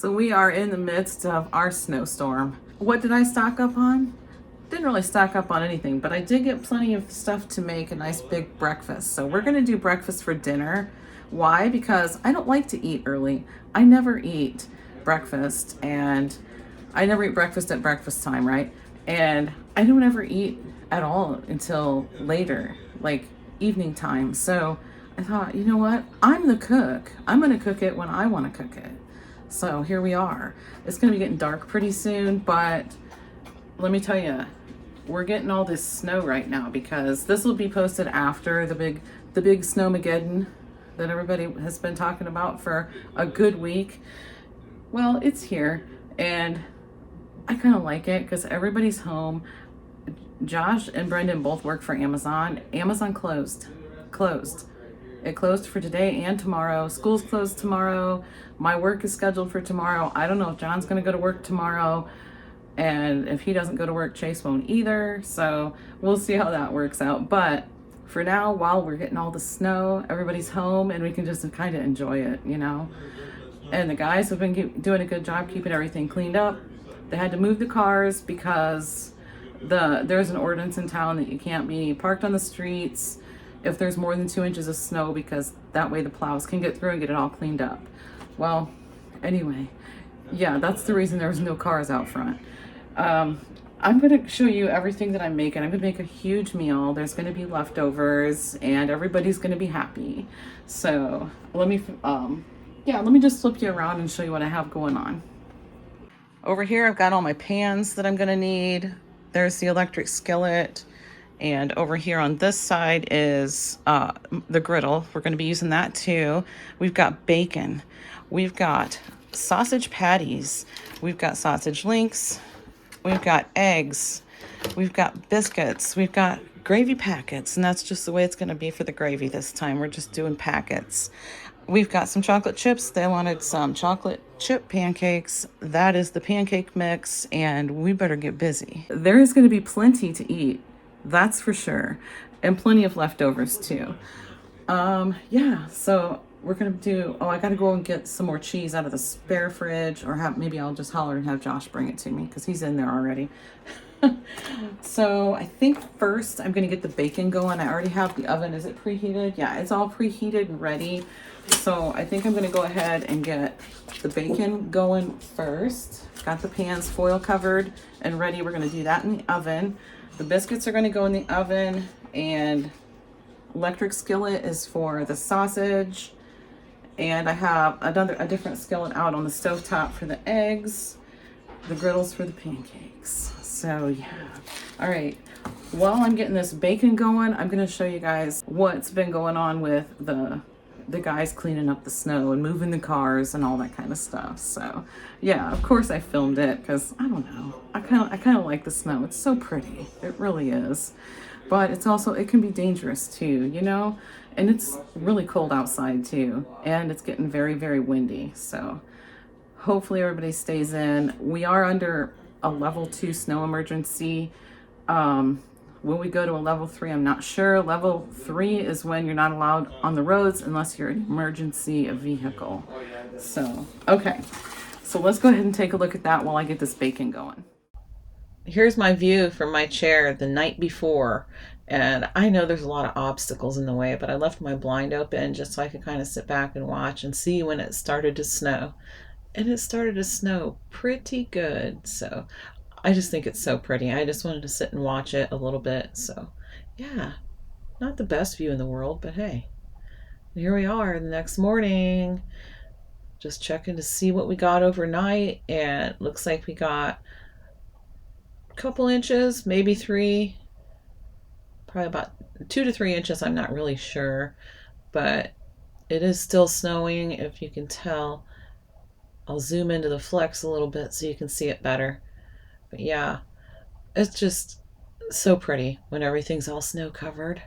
So we are in the midst of our snowstorm. What did I stock up on? Didn't really stock up on anything, but I did get plenty of stuff to make a nice big breakfast. So we're gonna do breakfast for dinner. Why? Because I don't like to eat early. I never eat breakfast, and I never eat breakfast at breakfast time, right? And I don't ever eat at all until later, like evening time. So I thought, you know what? I'm the cook. I'm gonna cook it when I wanna cook it. So here we are. It's gonna be getting dark pretty soon, but let me tell you, we're getting all this snow right now because this will be posted after the big Snow-Mageddon that everybody has been talking about for a good week. Well, it's here, and I kind of like it because everybody's home. Josh and Brendan both work for Amazon. Amazon closed. It closed for today and tomorrow. School's closed tomorrow. My work is scheduled for tomorrow. I don't know if John's going to go to work tomorrow. And if he doesn't go to work, Chase won't either. So we'll see how that works out. But for now, while we're getting all the snow, everybody's home and we can just kind of enjoy it, you know. And the guys have been doing a good job keeping everything cleaned up. They had to move the cars because there's an ordinance in town that you can't be parked on the streets if there's more than 2 inches of snow, because that way the plows can get through and get it all cleaned up. Well, anyway, yeah, that's the reason there's no cars out front. I'm going to show you everything that I'm making. I'm going to make a huge meal. There's going to be leftovers and everybody's going to be happy. So let me just flip you around and show you what I have going on. Over here, I've got all my pans that I'm going to need. There's the electric skillet. And over here on this side is the griddle. We're going to be using that too. We've got bacon. We've got sausage patties. We've got sausage links. We've got eggs. We've got biscuits. We've got gravy packets. And that's just the way it's going to be for the gravy this time. We're just doing packets. We've got some chocolate chips. They wanted some chocolate chip pancakes. That is the pancake mix. And we better get busy. There is going to be plenty to eat. That's for sure. And plenty of leftovers too. Yeah, so we're gonna do, I gotta go and get some more cheese out of the spare fridge, or maybe I'll just holler and have Josh bring it to me because he's in there already. So I think first I'm gonna get the bacon going. I already have the oven. Is it preheated? Yeah, it's all preheated and ready. So I think I'm gonna go ahead and get the bacon going first. Got the pans foil covered and ready. We're gonna do that in the oven. The biscuits are going to go in the oven, and electric skillet is for the sausage. And I have a different skillet out on the stovetop for the eggs. The griddle's for the pancakes. So yeah. All right. While I'm getting this bacon going, I'm going to show you guys what's been going on with the guys cleaning up the snow and moving the cars and all that kind of stuff. So yeah, of course I filmed it because I don't know. I kind of like the snow. It's so pretty. It really is. But it can be dangerous too, you know? And it's really cold outside too. And it's getting very, very windy. So hopefully everybody stays in. We are under a level 2 snow emergency. Will we go to a level 3? I'm not sure. Level 3 is when you're not allowed on the roads unless you're an emergency vehicle. So, okay. So let's go ahead and take a look at that while I get this bacon going. Here's my view from my chair the night before. And I know there's a lot of obstacles in the way, but I left my blind open just so I could kind of sit back and watch and see when it started to snow. And it started to snow pretty good. So I just think it's so pretty. I just wanted to sit and watch it a little bit. So yeah, not the best view in the world, but hey, here we are the next morning, just checking to see what we got overnight. And it looks like we got a couple inches, maybe 3, probably about 2 to 3 inches. I'm not really sure, but it is still snowing. If you can tell, I'll zoom into the flex a little bit so you can see it better. But yeah, it's just so pretty when everything's all snow covered.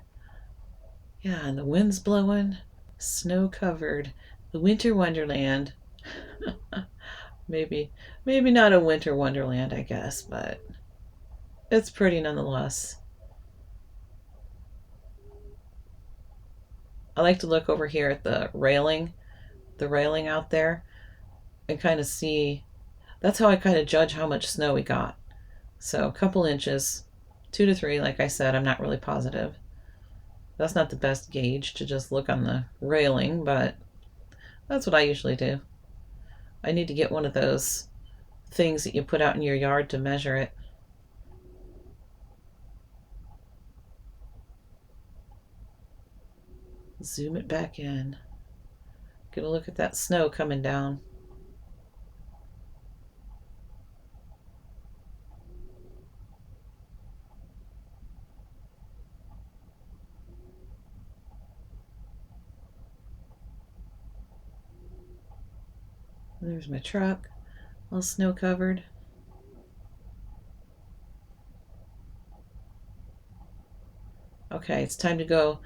Yeah, and the wind's blowing, snow covered, the winter wonderland. maybe not a winter wonderland, I guess, but it's pretty nonetheless. I like to look over here at the railing out there. and kind of see. That's how I kind of judge how much snow we got. So a couple inches, 2 to 3, like I said. I'm not really positive. That's not the best gauge to just look on the railing, but that's what I usually do. I need to get one of those things that you put out in your yard to measure it. Zoom it back in. Get a look at that snow coming down. There's my truck, all snow covered. Okay, it's time to go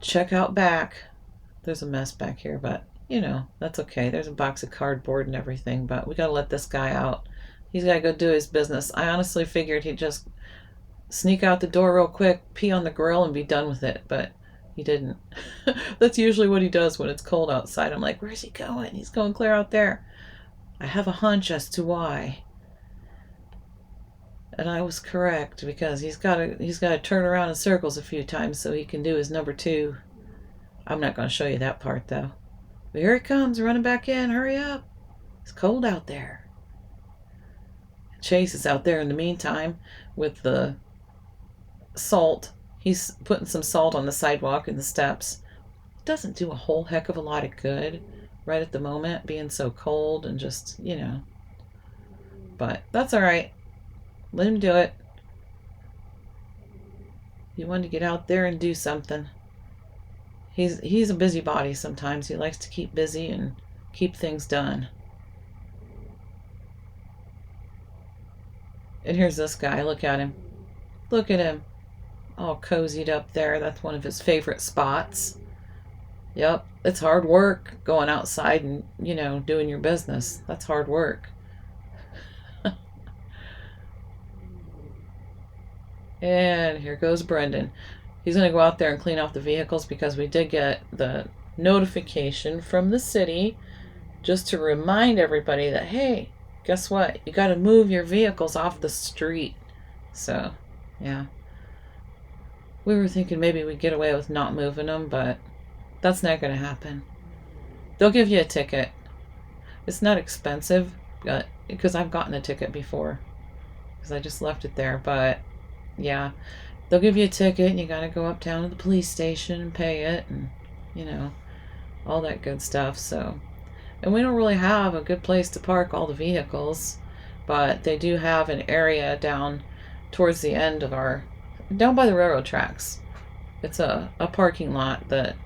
check out back. There's a mess back here, but you know, that's okay. There's a box of cardboard and everything, but we gotta let this guy out. He's gotta go do his business. I honestly figured he'd just sneak out the door real quick, pee on the grill, and be done with it, but he didn't. That's usually what he does when it's cold outside. I'm like, where's he going? He's going clear out there. I have a hunch as to why. And I was correct, because he's got to turn around in circles a few times so he can do his number 2. I'm not going to show you that part though. But here he comes, running back in. Hurry up. It's cold out there. Chase is out there in the meantime with the salt. He's putting some salt on the sidewalk and the steps. It doesn't do a whole heck of a lot of good right at the moment, being so cold and just, you know. But that's all right. Let him do it. He wanted to get out there and do something. He's a busybody sometimes. He likes to keep busy and keep things done. And here's this guy. Look at him. Look at him. All cozied up there. That's one of his favorite spots. Yep, it's hard work going outside and, you know, doing your business. That's hard work. And here goes Brendan. He's going to go out there and clean off the vehicles, because we did get the notification from the city just to remind everybody that, hey, guess what? You got to move your vehicles off the street. So, yeah. We were thinking maybe we'd get away with not moving them, but that's not going to happen. They'll give you a ticket. It's not expensive, because I've gotten a ticket before, because I just left it there. But yeah, they'll give you a ticket and you got to go uptown to the police station and pay it, and you know, all that good stuff. So, and we don't really have a good place to park all the vehicles, but they do have an area down towards the end of down by the railroad tracks. It's a parking lot that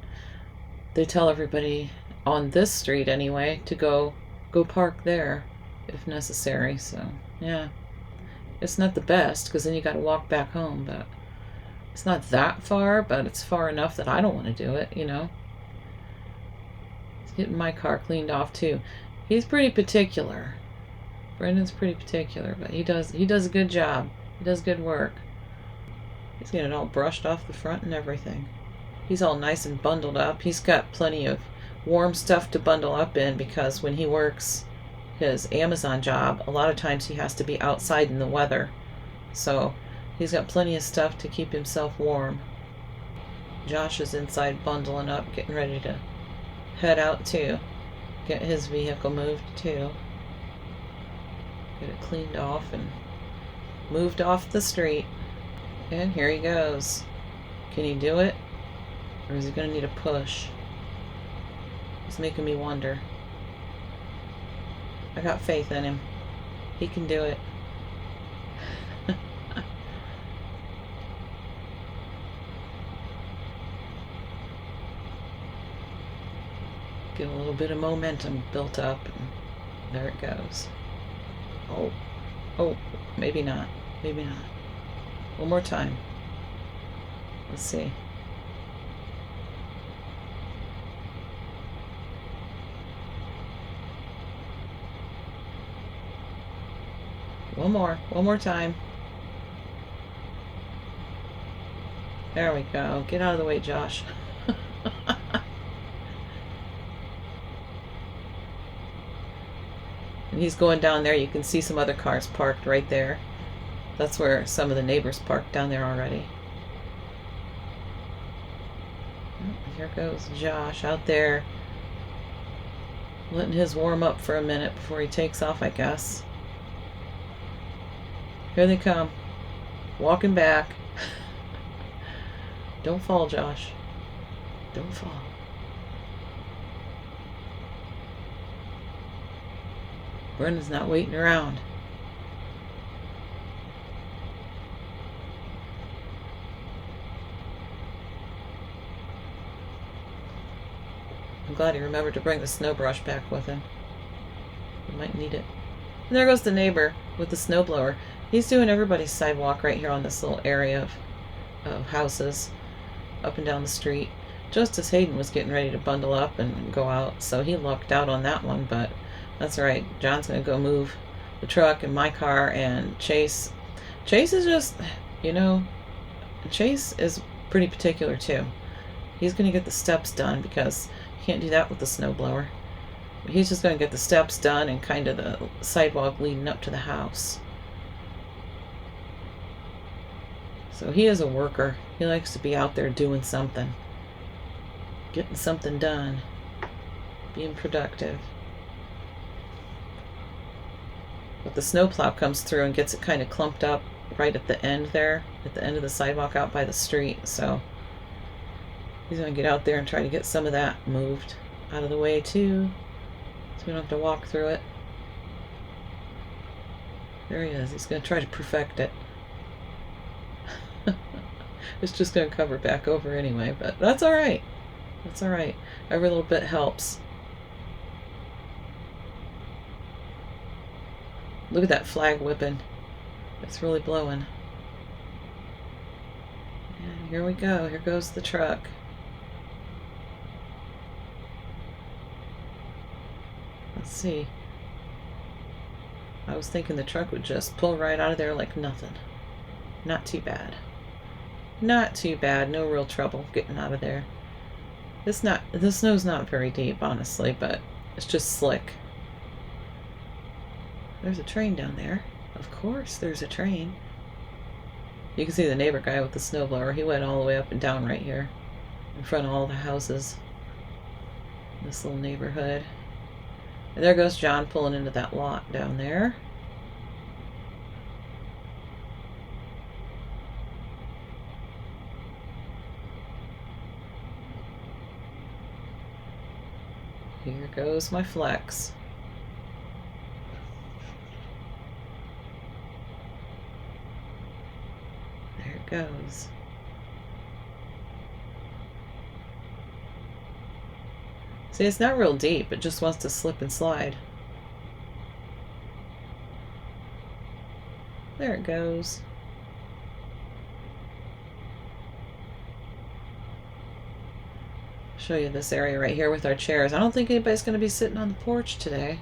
they tell everybody on this street anyway to go park there if necessary. So yeah, it's not the best, because then you got to walk back home, but it's not that far, but it's far enough that I don't want to do it, you know. He's getting my car cleaned off too. He's pretty particular. Brendan's pretty particular, but he does a good job. He does good work. He's getting it all brushed off the front and everything. He's all nice and bundled up. He's got plenty of warm stuff to bundle up in, because when he works his Amazon job, a lot of times he has to be outside in the weather. So he's got plenty of stuff to keep himself warm. Josh is inside bundling up, getting ready to head out too. Get his vehicle moved too. Get it cleaned off and moved off the street. And here he goes. Can he do it? Or is he going to need a push? It's making me wonder. I got faith in him. He can do it. Get a little bit of momentum built up, and there it goes. Oh, maybe not. Maybe not. One more time. Let's see. One more time. There we go. Get out of the way, Josh. he's going down there, you can see some other cars parked right there. That's where some of the neighbors parked down there already. Oh, here goes Josh out there, letting his warm up for a minute before he takes off, I guess. Here they come. Walking back. Don't fall, Josh. Don't fall. Brendan's not waiting around. I'm glad he remembered to bring the snow brush back with him. He might need it. And there goes the neighbor with the snowblower. He's doing everybody's sidewalk right here on this little area of houses up and down the street. Just as Hayden was getting ready to bundle up and go out, so he lucked out on that one, but that's all right. John's going to go move the truck and my car, and Chase is just, you know, Chase is pretty particular too. He's going to get the steps done because you can't do that with the snowblower. He's just going to get the steps done and kind of the sidewalk leading up to the house. So he is a worker. He likes to be out there doing something. Getting something done. Being productive. But the snowplow comes through and gets it kind of clumped up right at the end there. At the end of the sidewalk out by the street. So he's going to get out there and try to get some of that moved out of the way too. So we don't have to walk through it. There he is. He's going to try to perfect it. It's just going to cover back over anyway, but that's all right. That's all right. Every little bit helps. Look at that flag whipping. It's really blowing. And here we go. Here goes the truck. Let's see. I was thinking the truck would just pull right out of there like nothing. Not too bad. Not too bad. No real trouble getting out of there. The snow's not very deep, honestly, but it's just slick. There's a train down there. Of course there's a train. You can see the neighbor guy with the snowblower. He went all the way up and down right here in front of all the houses in this little neighborhood. And there goes John pulling into that lot down there. Here goes my flex. There it goes. See, it's not real deep. It just wants to slip and slide. There it goes. Show you this area right here with our chairs. I don't think anybody's going to be sitting on the porch today.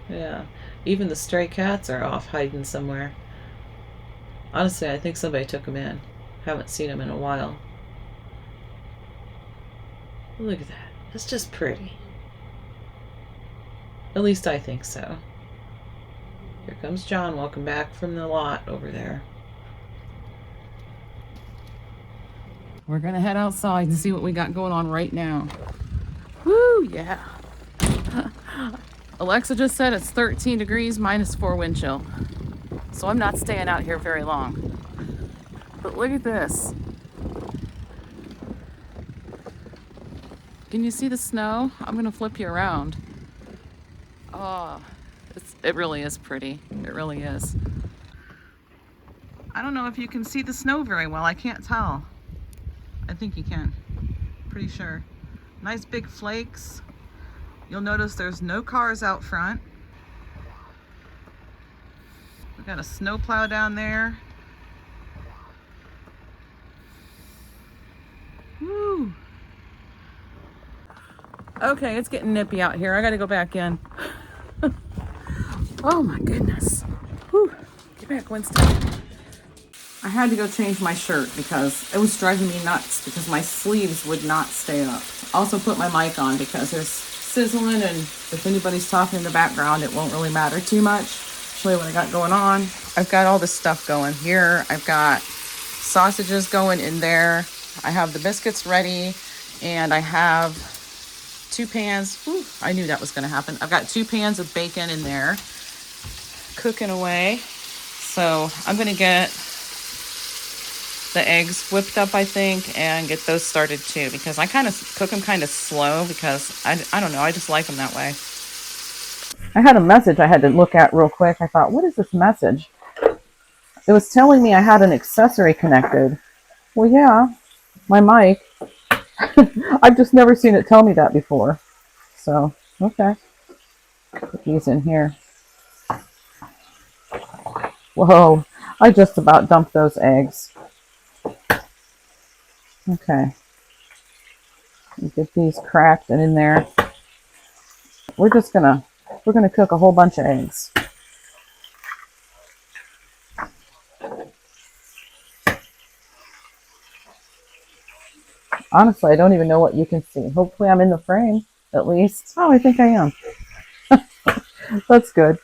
Yeah, even the stray cats are off hiding somewhere. Honestly, I think somebody took them in. Haven't seen them in a while. Look at that. It's just pretty. At least I think so. Here comes John. Welcome back from the lot over there. We're gonna head outside and see what we got going on right now. Woo, yeah. Alexa just said it's 13 degrees -4 wind chill. So I'm not staying out here very long. But look at this. Can you see the snow? I'm gonna flip you around. Oh, it really is pretty. It really is. I don't know if you can see the snow very well. I can't tell. I think you can. Pretty sure. Nice big flakes. You'll notice there's no cars out front. We got a snowplow down there. Woo! Okay, it's getting nippy out here. I gotta go back in. Oh my goodness. Whew. Get back, Winston. I had to go change my shirt because it was driving me nuts because my sleeves would not stay up. Also put my mic on because there's sizzling, and if anybody's talking in the background, it won't really matter too much. Show you what I got going on. I've got all this stuff going here. I've got sausages going in there. I have the biscuits ready, and I have 2 pans. Whew, I knew that was going to happen. I've got 2 pans of bacon in there cooking away. So I'm going to get the eggs whipped up, I think, and get those started too, because I kind of cook them kind of slow because I don't know, I just like them that way. I had a message I had to look at real quick. I thought, what is this message? It was telling me I had an accessory connected. Well, yeah, my mic. I've just never seen it tell me that before. So, okay. Put these in here. Whoa, I just about dumped those eggs. Okay. Get these cracked and in there. We're gonna cook a whole bunch of eggs. Honestly, I don't even know what you can see. Hopefully I'm in the frame, at least. Oh, I think I am. That's good.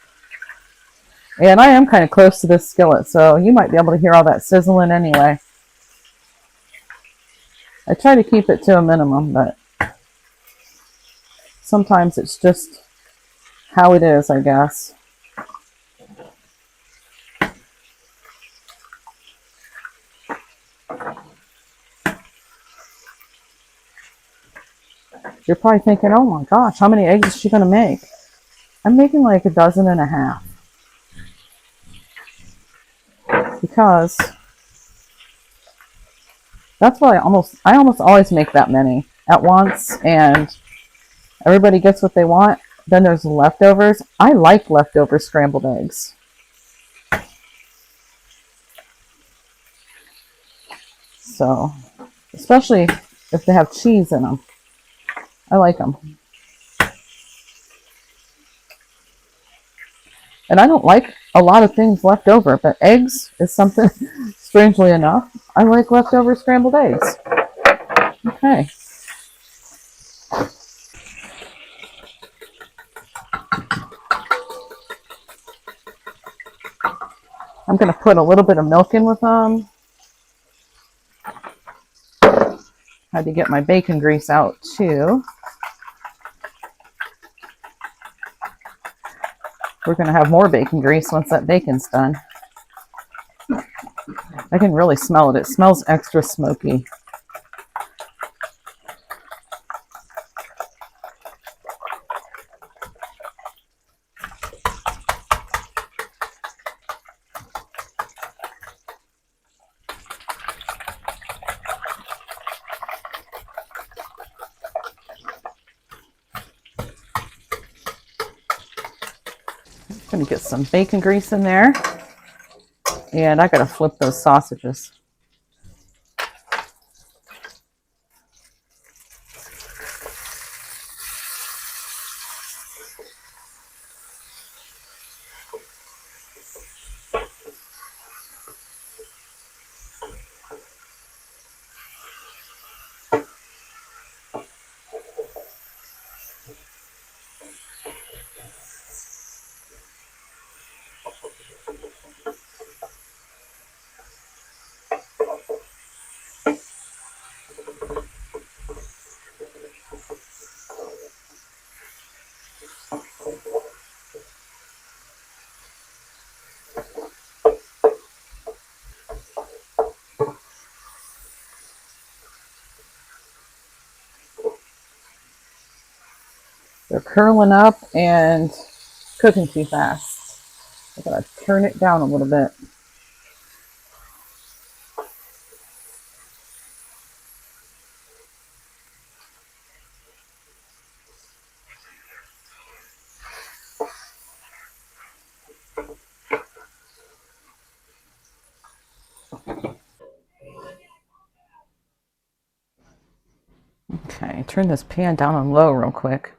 And I am kind of close to this skillet, so you might be able to hear all that sizzling anyway. I try to keep it to a minimum, but sometimes it's just how it is, I guess. You're probably thinking, oh my gosh, how many eggs is she going to make? I'm making like 1.5 dozen. Because that's why I almost always make that many at once, and everybody gets what they want. Then there's leftovers. I like leftover scrambled eggs. So, especially if they have cheese in them. I like them. And I don't like a lot of things left over, but eggs is something, strangely enough, I like leftover scrambled eggs. Okay. I'm going to put a little bit of milk in with them. Had to get my bacon grease out too. We're going to have more bacon grease once that bacon's done. I can really smell it. It smells extra smoky. Gonna get some bacon grease in there, and I gotta flip those sausages. They're curling up and cooking too fast. I gotta turn it down a little bit. Okay, turn this pan down on low real quick.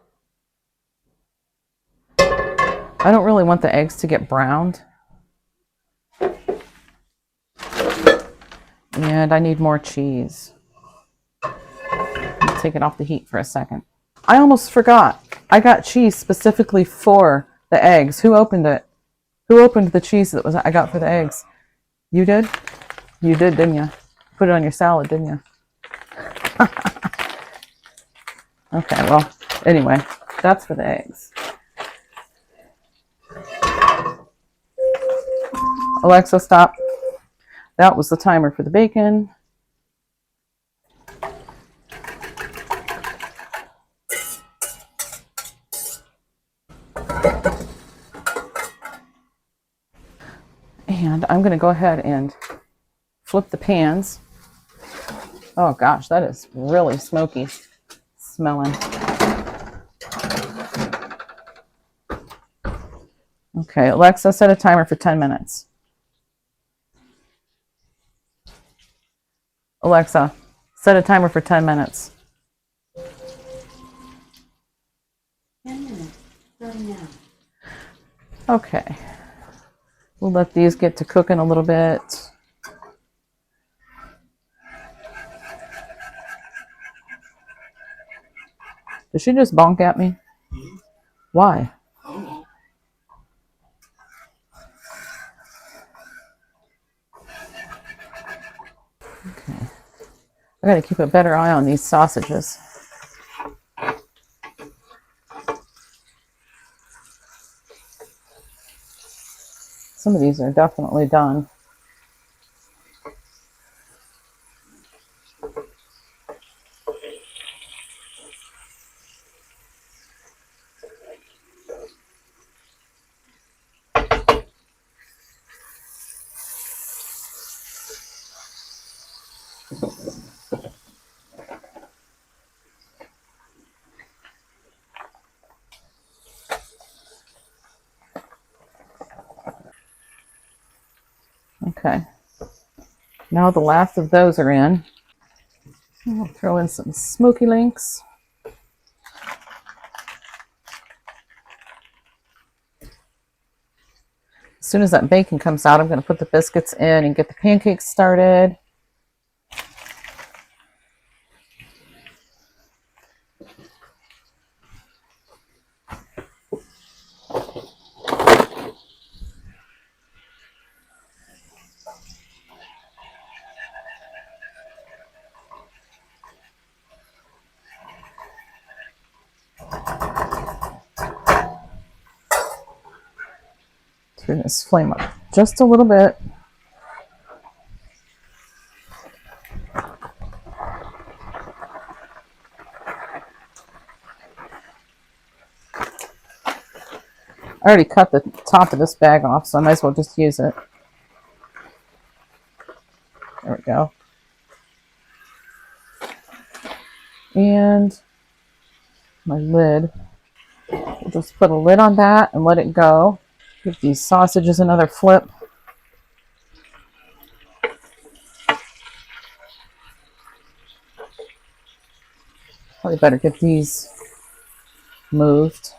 I don't really want the eggs to get browned. And I need more cheese. Take it off the heat for a second. I almost forgot. I got cheese specifically for the eggs. Who opened it? Who opened the cheese that I got for the eggs? You did? You did, didn't you? Put it on your salad, didn't you? Okay, well, anyway, that's for the eggs. Alexa, stop. That was the timer for the bacon. And I'm going to go ahead and flip the pans. Oh gosh, that is really smoky smelling. Okay, Alexa, set a timer for 10 minutes. Alexa, set a timer for 10 minutes. 10 minutes, starting now. Okay. We'll let these get to cooking a little bit. Did she just bonk at me? Why? Okay. I gotta keep a better eye on these sausages. Some of these are definitely done. Okay. Now the last of those are in. I'll throw in some smoky links. As soon as that bacon comes out, I'm going to put the biscuits in and get the pancakes started. Turn this flame up just a little bit. I already cut the top of this bag off, so I might as well just use it. There we go. And my lid. We'll just put a lid on that and let it go. Give these sausages another flip. Probably better get these moved.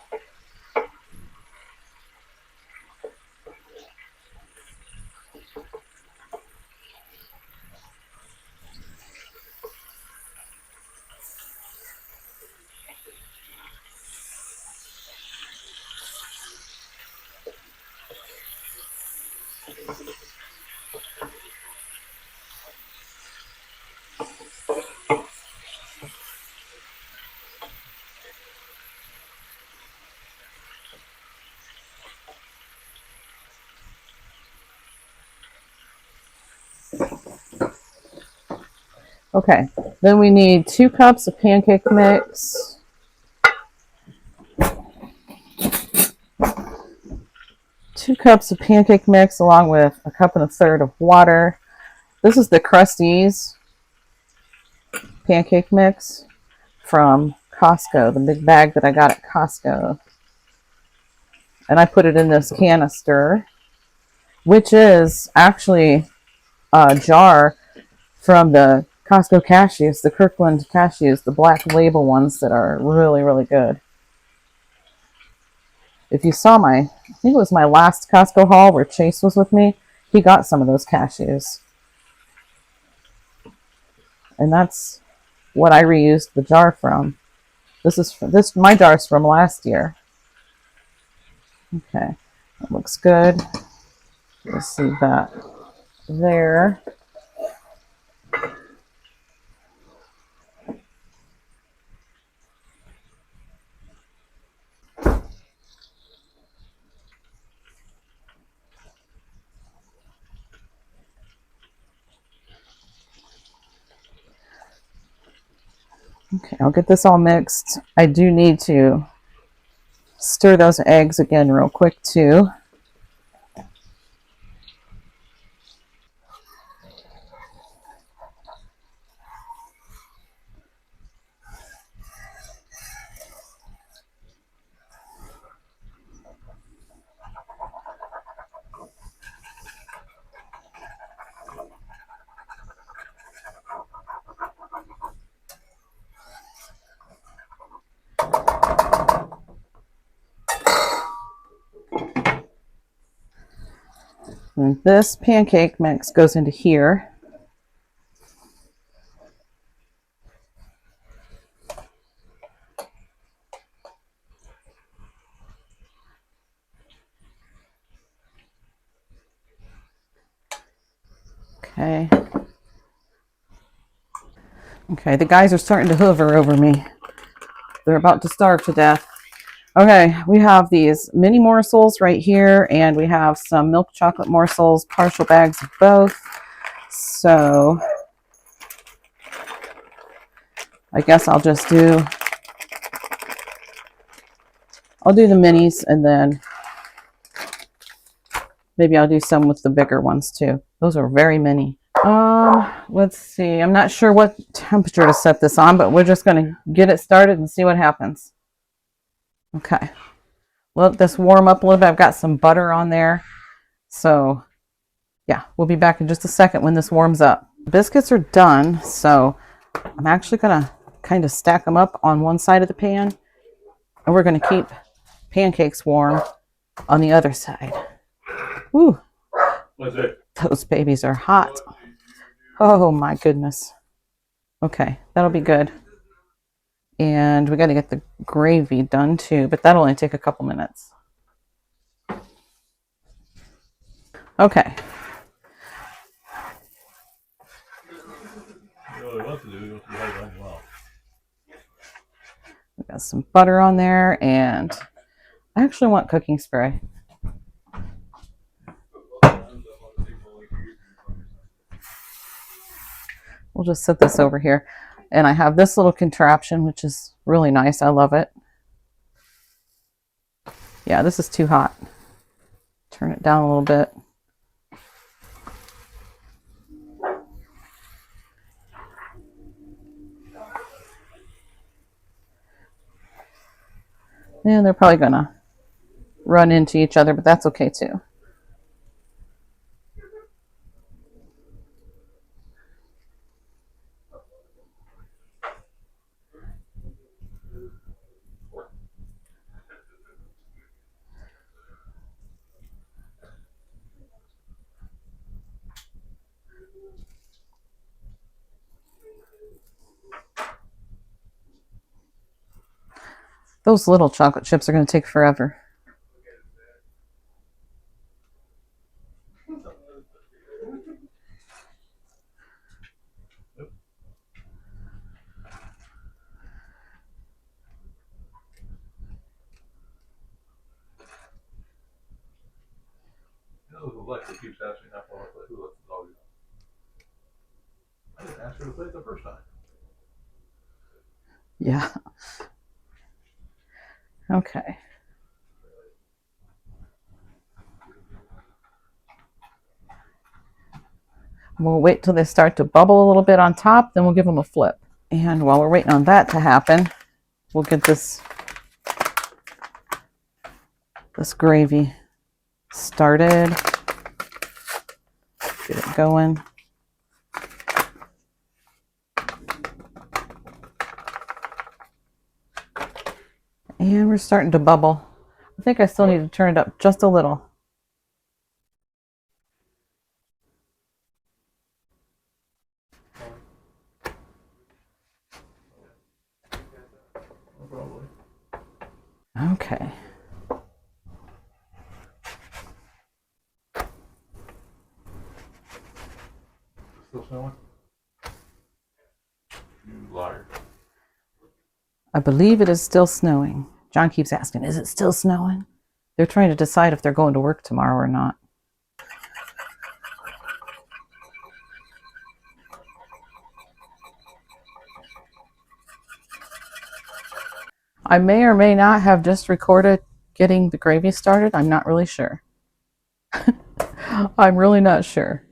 Okay, then we need 2 cups of pancake mix. Two cups of pancake mix along with a cup and a third of water. This is the Krusteaz pancake mix from Costco, the big bag that I got at Costco. And I put it in this canister, which is actually a jar from the Costco cashews, the Kirkland cashews, the black label ones that are really, really good. If you saw I think it was my last Costco haul where Chase was with me, he got some of those cashews. And that's what I reused the jar from. This is my jar's from last year. Okay, that looks good. Let's see that there. Okay, I'll get this all mixed. I do need to stir those eggs again real quick too. And this pancake mix goes into here. Okay. Okay, the guys are starting to hover over me. They're about to starve to death. Okay, we have these mini morsels right here, and we have some milk chocolate morsels, partial bags of both. So I guess I'll do the minis, and then maybe I'll do some with the bigger ones too. Those are very mini. Let's see. I'm not sure what temperature to set this on, but we're just going to get it started and see what happens. Okay. Let this warm up a little bit. I've got some butter on there. So yeah, we'll be back in just a second when this warms up. Biscuits are done, so I'm actually going to kind of stack them up on one side of the pan, and we're going to keep pancakes warm on the other side. Woo! Those babies are hot. Oh my goodness. Okay, that'll be good. And we got to get the gravy done too, but that'll only take a couple minutes. Okay. We got some butter on there, and I actually want cooking spray. We'll just set this over here. And I have this little contraption, which is really nice. I love it. Yeah, this is too hot. Turn it down a little bit. And they're probably gonna run into each other, but that's okay too. Those little chocolate chips are going to take forever. Alexa keeps asking how far I play. Who lets the dog out? I didn't ask her to play it the first time. Yeah. Okay. We'll wait till they start to bubble a little bit on top, then we'll give them a flip. And while we're waiting on that to happen, we'll get this gravy started. Get it going. And we're starting to bubble. I think I still need to turn it up just a little. Okay. Still snowing? You liar. I believe it is still snowing. John keeps asking, is it still snowing? They're trying to decide if they're going to work tomorrow or not. I may or may not have just recorded getting the gravy started. I'm not really sure. I'm really not sure.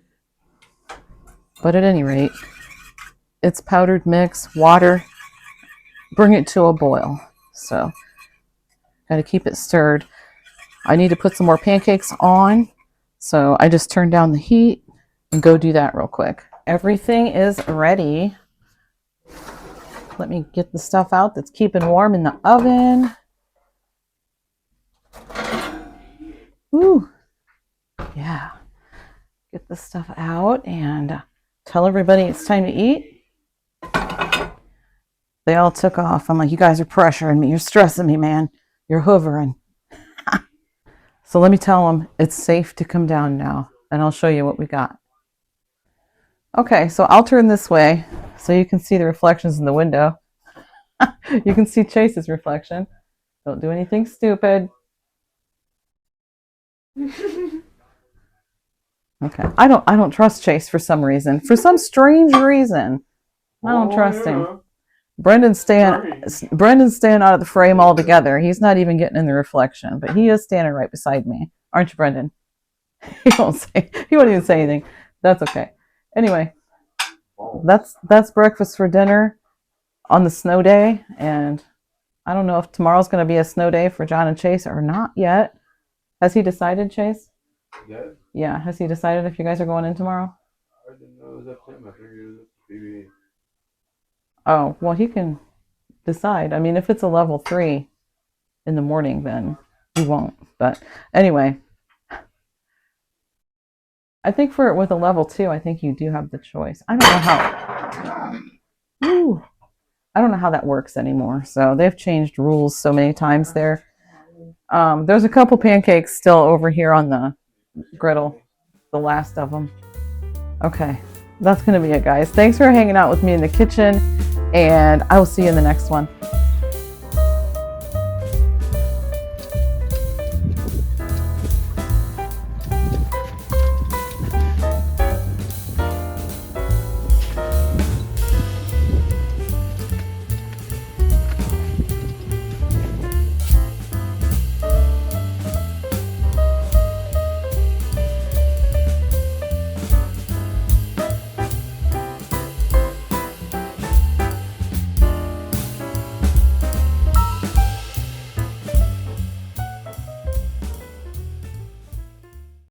But at any rate, it's powdered mix, water, bring it to a boil. So, got to keep it stirred. I need to put some more pancakes on. So I just turned down the heat and go do that real quick. Everything is ready. Let me get the stuff out that's keeping warm in the oven. Ooh, yeah. Get this stuff out and tell everybody it's time to eat. They all took off. I'm like, you guys are pressuring me. You're stressing me, man. You're hovering. So let me tell them it's safe to come down now, and I'll show you what we got. Okay, so I'll turn this way so you can see the reflections in the window. You can see Chase's reflection. Don't do anything stupid. Okay, I don't trust Chase for some reason. For some strange reason, I don't trust him. Brendan's staying out of the frame altogether. He's not even getting in the reflection, but he is standing right beside me. Aren't you, Brendan? He won't even say anything. That's okay. Anyway, that's breakfast for dinner on the snow day, and I don't know if tomorrow's going to be a snow day for John and Chase or not yet. Has he decided, Chase? Yes. Yeah, has he decided if you guys are going in tomorrow? I didn't know it was up to him. I figured it was up to PB. Oh, well, he can decide. I mean, if it's a level 3 in the morning, then he won't. But anyway, I think with a level 2, I think you do have the choice. I don't know how that works anymore. So they've changed rules so many times there. There's a couple pancakes still over here on the griddle, the last of them. Okay, that's going to be it, guys. Thanks for hanging out with me in the kitchen, and I will see you in the next one.